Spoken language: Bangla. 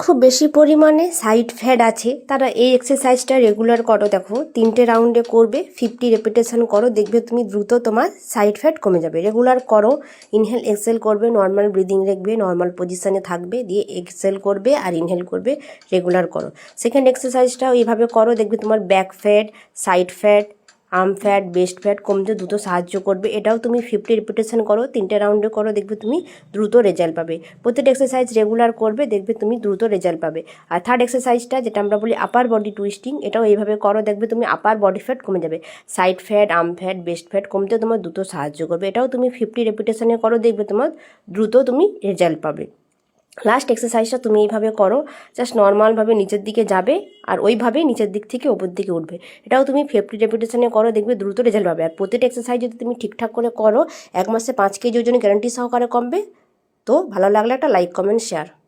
খুব বেশি পরিমাণে সাইড ফ্যাট আছে তারা এই এক্সারসাইজটা রেগুলার করো। দেখো 3টে রাউন্ডে করবে, 50 রেপিটেশন করো, দেখবে তুমি দ্রুত তোমার সাইড ফ্যাট কমে যাবে। রেগুলার করো, ইনহেল এক্সেল করবে, নর্মাল ব্রিদিং রাখবে, নর্মাল পজিশনে থাকবে, দিয়ে এক্সেল করবে আর ইনহেল করবে, রেগুলার করো। সেকেন্ড এক্সারসাইজটাও এইভাবে করো, দেখবে তোমার back fat, side fat, arm fat, best fat কমতে দ্রুত সাহায্য করবে। এটাও তুমি 50 রিপিটেশন করো, 3টে রাউন্ডে করো, দেখবে তুমি দ্রুত রেজাল্ট পাবে। প্রত্যেকটা এক্সারসাইজ রেগুলার করবে, দেখবে তুমি দ্রুত রেজাল্ট পাবে। আর থার্ড এক্সারসাইজটা যেটা আমরা বলি আপার বডি টুইস্টিং, এটাও এইভাবে করো, দেখবে তুমি আপার বডি ফ্যাট কমে যাবে। Side fat, arm fat, best fat কমতে তোমার দ্রুত সাহায্য করবে। এটাও তুমি 50 রেপিটেশনে করো, দেখবে তোমার দ্রুত তুমি রেজাল্ট পাবে। লাস্ট এক্সারসাইজটা তুমি এইভাবে করো, জাস্ট নর্মালভাবে নিচের দিকে যাবে আর ওইভাবেই নিচের দিক থেকে ওপর দিকে উঠবে। এটাও তুমি 50 রেপিটেশনে করো, দেখবে দ্রুত রেজাল্ট পাবে। আর প্রতিটা এক্সারসাইজ যদি তুমি ঠিকঠাক করে করো, 1 মাসে 5 কেজি ওজন গ্যারান্টি সহকারে কমবে। তো ভালো লাগলে একটা লাইক, কমেন্ট, শেয়ার।